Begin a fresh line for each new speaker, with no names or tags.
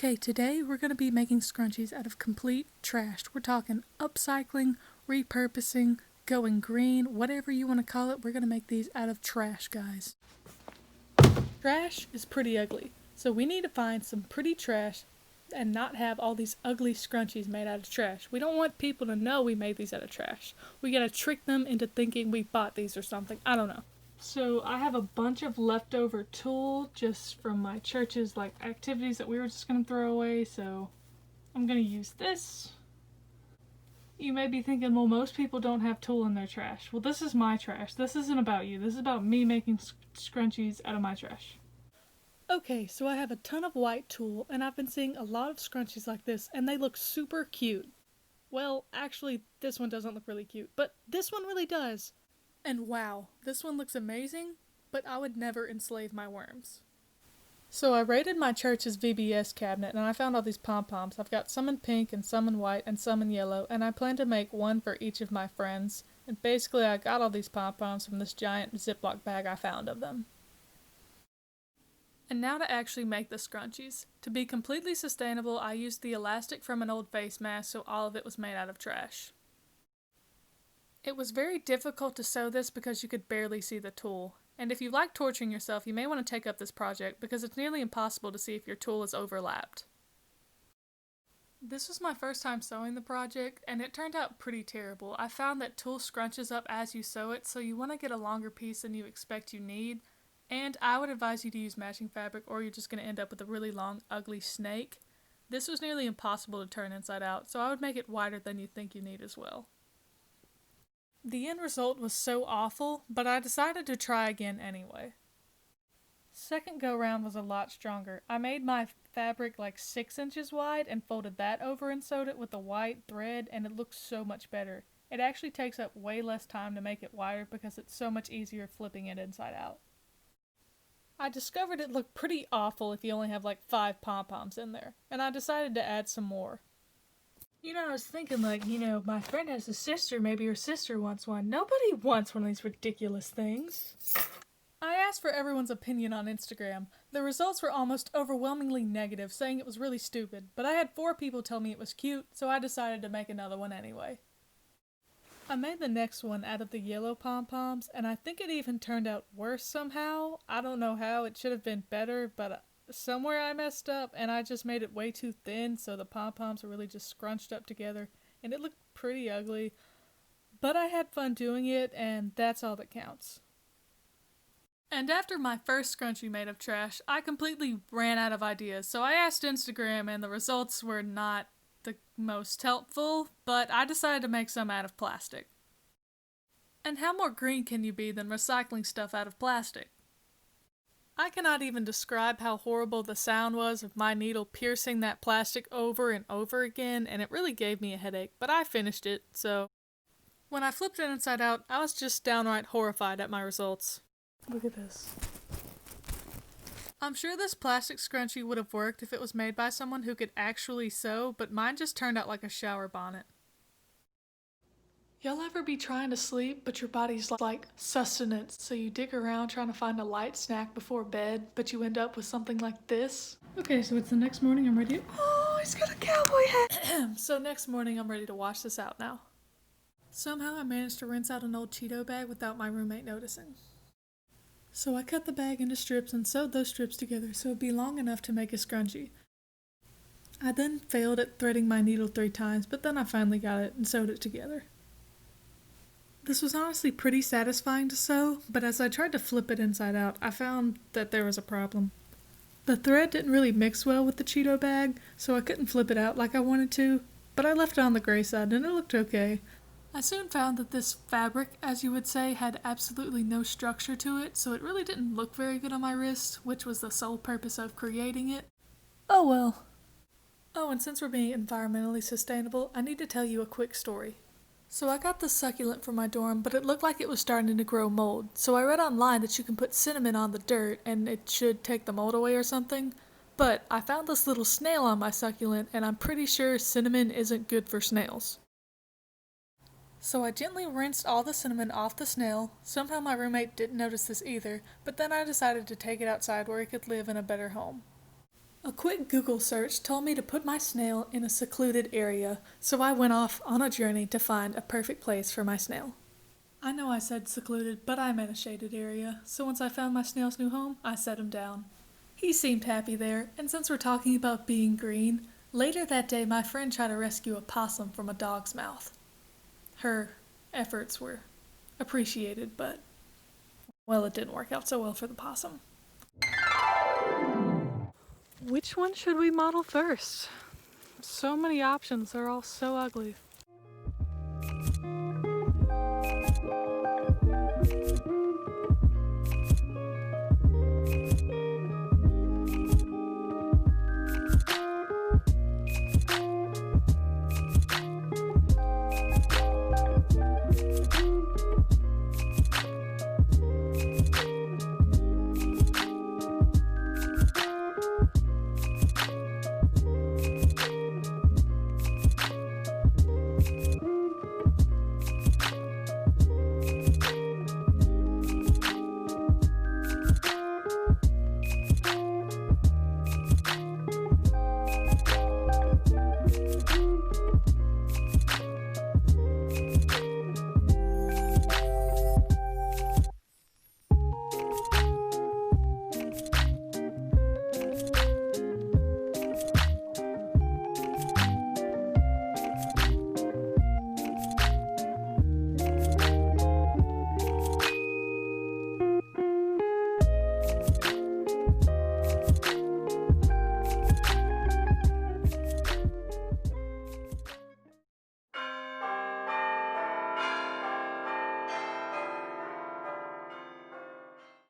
Okay, today we're going to be making scrunchies out of complete trash. We're talking upcycling, repurposing, going green, whatever you want to call it. We're going to make these out of trash, guys. Trash is pretty ugly, so we need to find some pretty trash and not have all these ugly scrunchies made out of trash. We don't want people to know we made these out of trash. We gotta trick them into thinking we bought these or something. I don't know. So I have a bunch of leftover tulle just from my church's activities that we were just gonna throw away, so I'm gonna use this. You may be thinking, well, most people don't have tulle in their trash. Well, this is my trash. This isn't about you. This is about me making scrunchies out of my trash. Okay, so I have a ton of white tulle, and I've been seeing a lot of scrunchies like this, and they look super cute. Well, actually, this one doesn't look really cute, but this one really does. And wow, this one looks amazing, but I would never enslave my worms. So I raided my church's VBS cabinet, and I found all these pom-poms. I've got some in pink, and some in white, and some in yellow, and I plan to make one for each of my friends. And basically, I got all these pom-poms from this giant Ziploc bag I found of them. And now to actually make the scrunchies. To be completely sustainable, I used the elastic from an old face mask, so all of it was made out of trash. It was very difficult to sew this because you could barely see the tulle. And if you like torturing yourself, you may want to take up this project because it's nearly impossible to see if your tulle is overlapped. This was my first time sewing the project, and it turned out pretty terrible. I found that tulle scrunches up as you sew it, so you want to get a longer piece than you expect you need. And I would advise you to use matching fabric or you're just going to end up with a really long, ugly snake. This was nearly impossible to turn inside out, so I would make it wider than you think you need as well. The end result was so awful, but I decided to try again anyway. Second go round was a lot stronger. I made my fabric 6 inches wide and folded that over and sewed it with a white thread, and it looks so much better. It actually takes up way less time to make it wider because it's so much easier flipping it inside out. I discovered it looked pretty awful if you only have 5 pom-poms in there, and I decided to add some more. I was thinking my friend has a sister, maybe her sister wants one. Nobody wants one of these ridiculous things. I asked for everyone's opinion on Instagram. The results were almost overwhelmingly negative, saying it was really stupid, but I had 4 people tell me it was cute, so I decided to make another one anyway. I made the next one out of the yellow pom-poms, and I think it even turned out worse somehow. I don't know how, it should have been better, but somewhere I messed up, and I just made it way too thin, so the pom-poms are really just scrunched up together, and it looked pretty ugly. But I had fun doing it, and that's all that counts. And after my first scrunchie made of trash, I completely ran out of ideas, so I asked Instagram, and the results were not the most helpful, but I decided to make some out of plastic. And how more green can you be than recycling stuff out of plastic? I cannot even describe how horrible the sound was of my needle piercing that plastic over and over again, and it really gave me a headache, but I finished it, so when I flipped it inside out, I was just downright horrified at my results. Look at this. I'm sure this plastic scrunchie would have worked if it was made by someone who could actually sew, but mine just turned out like a shower bonnet. Y'all ever be trying to sleep, but your body's like sustenance, so you dig around trying to find a light snack before bed, but you end up with something like this? Okay, so it's the next morning, I'm ready to— Oh, he's got a cowboy hat! So next morning I'm ready to wash this out now. Somehow I managed to rinse out an old Cheeto bag without my roommate noticing. So I cut the bag into strips and sewed those strips together so it'd be long enough to make a scrunchie. I then failed at threading my needle 3 times, but then I finally got it and sewed it together. This was honestly pretty satisfying to sew, but as I tried to flip it inside out, I found that there was a problem. The thread didn't really mix well with the Cheeto bag, so I couldn't flip it out like I wanted to, but I left it on the gray side and it looked okay. I soon found that this fabric, as you would say, had absolutely no structure to it, so it really didn't look very good on my wrist, which was the sole purpose of creating it. Oh well. Oh, and since we're being environmentally sustainable, I need to tell you a quick story. So I got this succulent for my dorm, but it looked like it was starting to grow mold, so I read online that you can put cinnamon on the dirt and it should take the mold away or something. But I found this little snail on my succulent, and I'm pretty sure cinnamon isn't good for snails. So I gently rinsed all the cinnamon off the snail. Somehow my roommate didn't notice this either, but then I decided to take it outside where it could live in a better home. A quick Google search told me to put my snail in a secluded area, so I went off on a journey to find a perfect place for my snail. I know I said secluded, but I meant a shaded area, so once I found my snail's new home, I set him down. He seemed happy there, and since we're talking about being green, later that day my friend tried to rescue a possum from a dog's mouth. Her efforts were appreciated, but, well, it didn't work out so well for the possum. Which one should we model first? So many options, they're all so ugly.